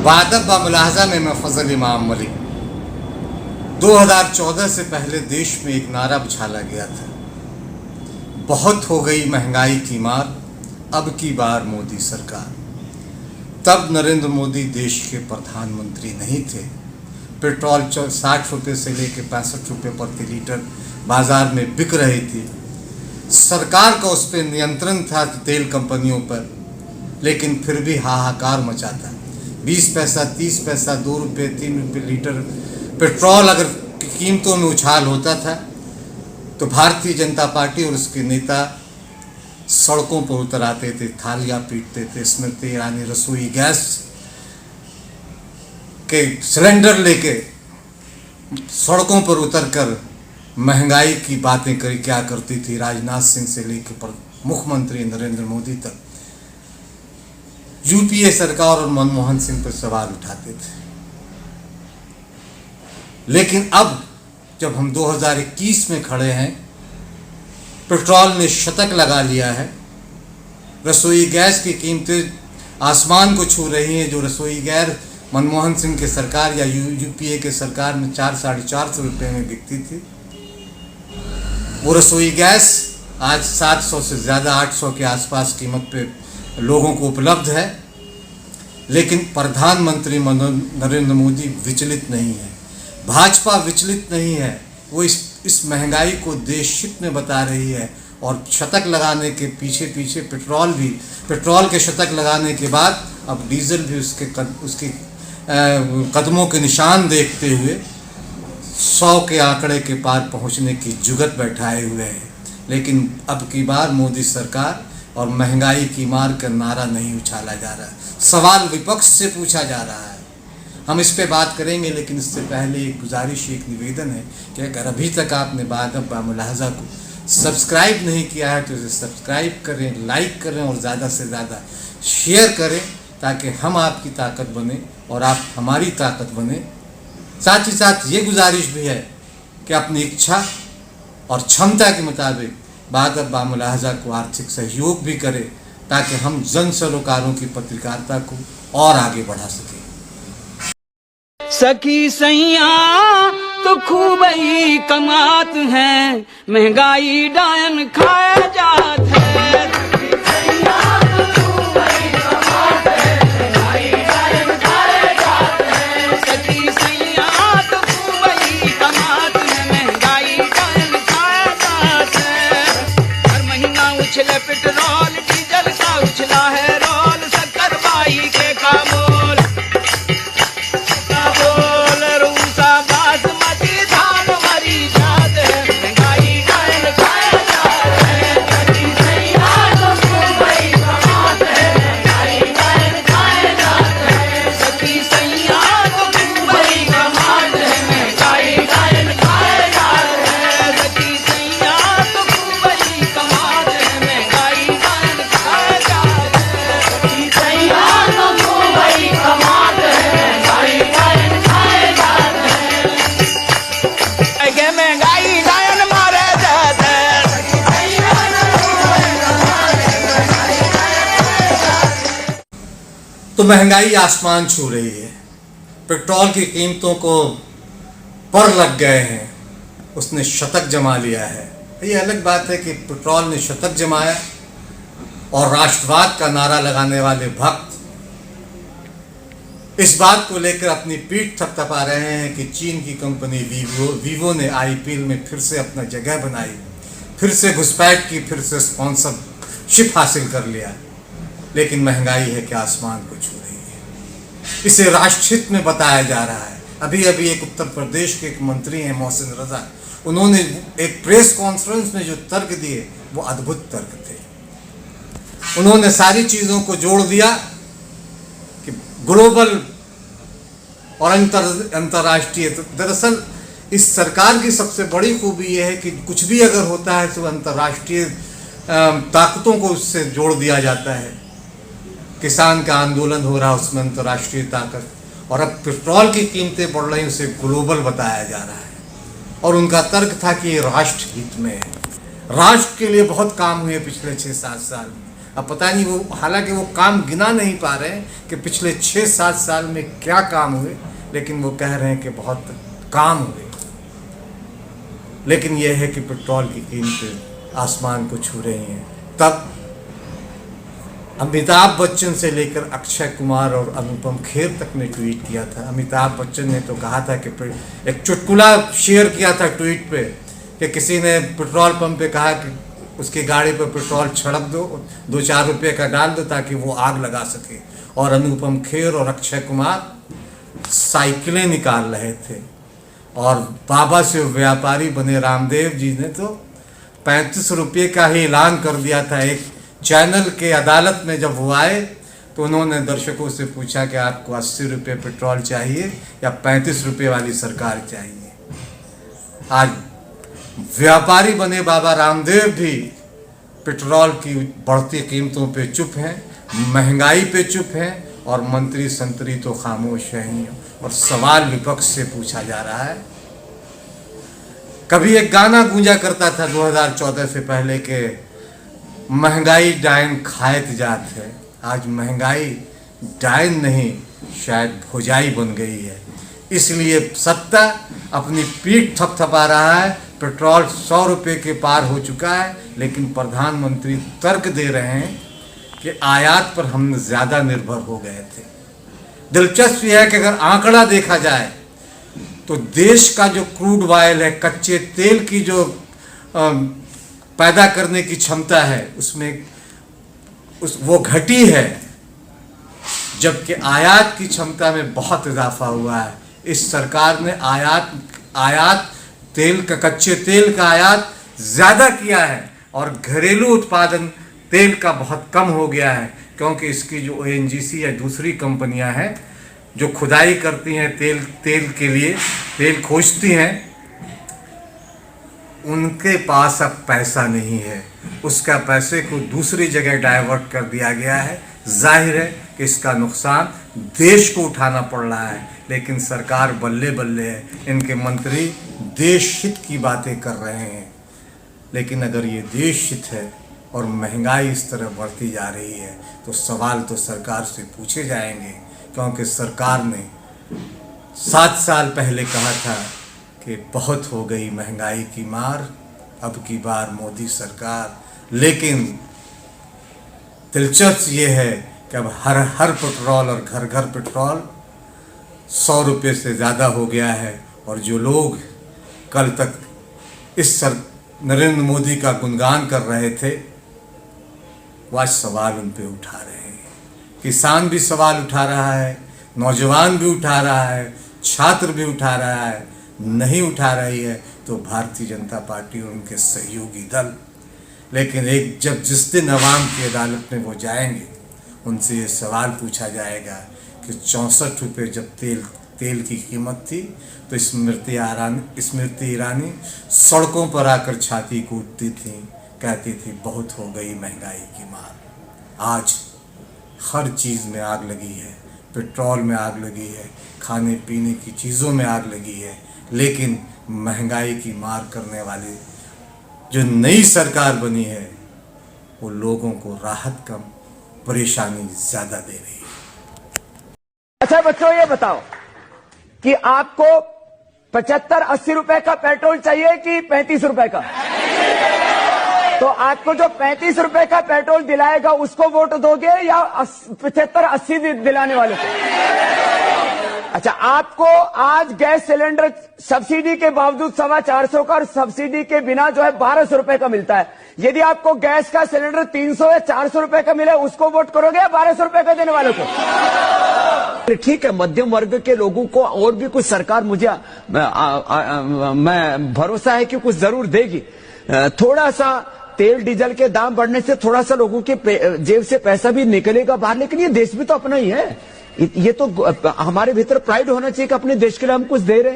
वादब व मुलाहजा में मैं फजल इमाम मलिक। 2014 से पहले देश में एक नारा उछाला गया था, बहुत हो गई महंगाई की मार, अब की बार मोदी सरकार। तब नरेंद्र मोदी देश के प्रधानमंत्री नहीं थे। पेट्रोल 60 रुपये से लेकर 65 रुपये प्रति लीटर बाजार में बिक रही थी। सरकार का उस पर नियंत्रण था तेल कंपनियों पर, लेकिन फिर भी हाहाकार मचा था। 20 पैसा, 30 पैसा, 2 रुपये, 3 रुपये लीटर पेट्रोल अगर कीमतों में उछाल होता था तो भारतीय जनता पार्टी और उसके नेता सड़कों पर उतर आते थे, थालियां पीटते थे। स्मृति ईरानी रसोई गैस के सिलेंडर लेके सड़कों पर उतरकर महंगाई की बातें क्या करती थी। राजनाथ सिंह से लेकर मुख्यमंत्री नरेंद्र मोदी तक यूपीए सरकार और मनमोहन सिंह पर सवाल उठाते थे। लेकिन अब जब हम 2021 में खड़े हैं, पेट्रोल ने शतक लगा लिया है। रसोई गैस की कीमतें आसमान को छू रही हैं। जो रसोई गैस मनमोहन सिंह के सरकार या यूपीए के सरकार में 400-450 रुपये में बिकती थी, वो रसोई गैस आज 700 से ज़्यादा, 800 के आसपास कीमत पे लोगों को उपलब्ध है। लेकिन प्रधानमंत्री नरेंद्र मोदी विचलित नहीं है, भाजपा विचलित नहीं है। वो इस महंगाई को देश हित में बता रही है और शतक लगाने के पीछे पेट्रोल के शतक लगाने के बाद अब डीजल भी उसके कदमों के निशान देखते हुए 100 के आंकड़े के पार पहुंचने की जुगत बैठाए हुए है। लेकिन अब की बार मोदी सरकार और महंगाई की मार का नारा नहीं उछाला जा रहा है। सवाल विपक्ष से पूछा जा रहा है। हम इस पे बात करेंगे, लेकिन इससे पहले एक गुजारिश, एक निवेदन है कि अगर अभी तक आपने वादब व मुलाहजा को सब्सक्राइब नहीं किया है तो इसे सब्सक्राइब करें, लाइक करें और ज़्यादा से ज़्यादा शेयर करें, ताकि हम आपकी ताकत बने और आप हमारी ताकत बने। साथ ही साथ ये गुजारिश भी है कि अपनी इच्छा और क्षमता के मुताबिक वादब व मुलाहजा को आर्थिक सहयोग भी करें, ताकि हम जन सरोकारों की पत्रकारिता को और आगे बढ़ा सकें। सखी सैया तो खूब ही कमात हैं, महंगाई डायन खाया जात है। सखी सैया तो खूब ही कमात है, महंगाई डायन खाया जात है। हर महीना उछले पेट्रोल डीजल का उछला है रोल, शक्कर बाई के कामोल तो महंगाई आसमान छू रही है। पेट्रोल की कीमतों को पर लग गए हैं, उसने शतक जमा लिया है। ये अलग बात है कि पेट्रोल ने शतक जमाया और राष्ट्रवाद का नारा लगाने वाले भक्त इस बात को लेकर अपनी पीठ थपथपा रहे हैं कि चीन की कंपनी वीवो ने आईपीएल में फिर से अपना जगह बनाई, फिर से घुसपैठ की, फिर से स्पॉन्सरशिप हासिल कर लिया। लेकिन महंगाई है कि आसमान को छू रही है। इसे राष्ट्रहित में बताया जा रहा है। अभी अभी एक उत्तर प्रदेश के एक मंत्री हैं मोहसिन रजा, उन्होंने एक प्रेस कॉन्फ्रेंस में जो तर्क दिए वो अद्भुत तर्क थे। उन्होंने सारी चीज़ों को जोड़ दिया कि ग्लोबल और अंतर्राष्ट्रीय। तो दरअसल इस सरकार की सबसे बड़ी खूबी यह है कि कुछ भी अगर होता है तो अंतर्राष्ट्रीय ताकतों को उससे जोड़ दिया जाता है। किसान का आंदोलन हो रहा, उसमें अंतर्राष्ट्रीय ताकत, और अब पेट्रोल की कीमतें बढ़ रही, उसे ग्लोबल बताया जा रहा है। और उनका तर्क था कि ये राष्ट्र हित में है, राष्ट्र के लिए बहुत काम हुए पिछले 6-7 साल में, अब पता नहीं वो, हालांकि वो काम गिना नहीं पा रहे हैं कि पिछले 6-7 साल में क्या काम हुए, लेकिन वो कह रहे हैं कि बहुत काम हुए। लेकिन यह है कि पेट्रोल की कीमतें आसमान को छू रही हैं। तब अमिताभ बच्चन से लेकर अक्षय कुमार और अनुपम खेर तक ने ट्वीट किया था। अमिताभ बच्चन ने तो कहा था कि एक चुटकुला शेयर किया था ट्वीट पे कि किसी ने पेट्रोल पंप पे कहा कि उसकी गाड़ी पर पेट्रोल छिड़क दो, 2-4 रुपये का डाल दो ताकि वो आग लगा सके। और अनुपम खेर और अक्षय कुमार साइकिलें निकाल रहे थे। और बाबा से व्यापारी बने रामदेव जी ने तो 35 रुपये का ही ऐलान कर दिया था। एक चैनल के अदालत में जब वो आए तो उन्होंने दर्शकों से पूछा कि आपको 80 रुपये पेट्रोल चाहिए या 35 रुपये वाली सरकार चाहिए। आज व्यापारी बने बाबा रामदेव भी पेट्रोल की बढ़ती कीमतों पे चुप हैं, महंगाई पे चुप हैं, और मंत्री संतरी तो खामोश हैं। और सवाल विपक्ष से पूछा जा रहा है। कभी एक गाना गूंजा करता था 2014 से पहले के महंगाई डायन खायत जात है। आज महंगाई डायन नहीं, शायद भोजाई बन गई है। इसलिए सत्ता अपनी पीठ थपथपा रहा है। पेट्रोल 100 रुपये के पार हो चुका है, लेकिन प्रधानमंत्री तर्क दे रहे हैं कि आयात पर हम ज़्यादा निर्भर हो गए थे। दिलचस्प यह है कि अगर आंकड़ा देखा जाए तो देश का जो क्रूड ऑयल है, कच्चे तेल की जो पैदा करने की क्षमता है, उसमें वो घटी है, जबकि आयात की क्षमता में बहुत इजाफा हुआ है। इस सरकार ने आयात तेल का, कच्चे तेल का आयात ज़्यादा किया है और घरेलू उत्पादन तेल का बहुत कम हो गया है, क्योंकि इसकी जो ONGC या दूसरी कंपनियां हैं जो खुदाई करती हैं तेल के लिए, तेल खोजती हैं, उनके पास अब पैसा नहीं है। उसका पैसे को दूसरी जगह डाइवर्ट कर दिया गया है। जाहिर है कि इसका नुकसान देश को उठाना पड़ रहा है, लेकिन सरकार बल्ले बल्ले है। इनके मंत्री देश हित की बातें कर रहे हैं, लेकिन अगर ये देश हित है और महंगाई इस तरह बढ़ती जा रही है तो सवाल तो सरकार से पूछे जाएंगे, क्योंकि सरकार ने 7 साल पहले कहा था कि बहुत हो गई महंगाई की मार, अब की बार मोदी सरकार। लेकिन दिलचस्प ये है कि अब हर पेट्रोल और घर घर पेट्रोल 100 रुपये से ज़्यादा हो गया है। और जो लोग कल तक नरेंद्र मोदी का गुणगान कर रहे थे, वो आज सवाल उन पे उठा रहे हैं। किसान भी सवाल उठा रहा है, नौजवान भी उठा रहा है, छात्र भी उठा रहा है। नहीं उठा रही है तो भारतीय जनता पार्टी और उनके सहयोगी दल। लेकिन जिस दिन अवाम की अदालत में वो जाएंगे, उनसे ये सवाल पूछा जाएगा कि 64 रुपये जब तेल की कीमत थी तो स्मृति ईरानी सड़कों पर आकर छाती कूटती थी, कहती थी बहुत हो गई महंगाई की मार। आज हर चीज़ में आग लगी है, पेट्रोल में आग लगी है, खाने पीने की चीज़ों में आग लगी है, लेकिन महंगाई की मार करने वाली जो नई सरकार बनी है वो लोगों को राहत कम, परेशानी ज़्यादा दे रही है। अच्छा बच्चों, ये बताओ कि आपको 75-80 रुपए का पेट्रोल चाहिए कि 35 रुपए का? तो आपको जो 35 रुपए का पेट्रोल दिलाएगा उसको वोट दोगे या 75-80 दिलाने वाले को? अच्छा, आपको आज गैस सिलेंडर सब्सिडी के बावजूद 450 का और सब्सिडी के बिना जो है 1200 रुपए का मिलता है। यदि आपको गैस का सिलेंडर 300 या 400 रुपए का मिले, उसको वोट करोगे या 1200 रुपए का देने वालों को? ठीक है, मध्यम वर्ग के लोगों को और भी कुछ सरकार मुझे मैं भरोसा है कि कुछ जरूर देगी। थोड़ा सा तेल डीजल के दाम बढ़ने से थोड़ा सा लोगों के जेब से पैसा भी निकलेगा बाहर, लेकिन ये देश भी तो अपना ही है। ये तो हमारे भीतर प्राइड होना चाहिए कि अपने देश के लिए हम कुछ दे रहे हैं।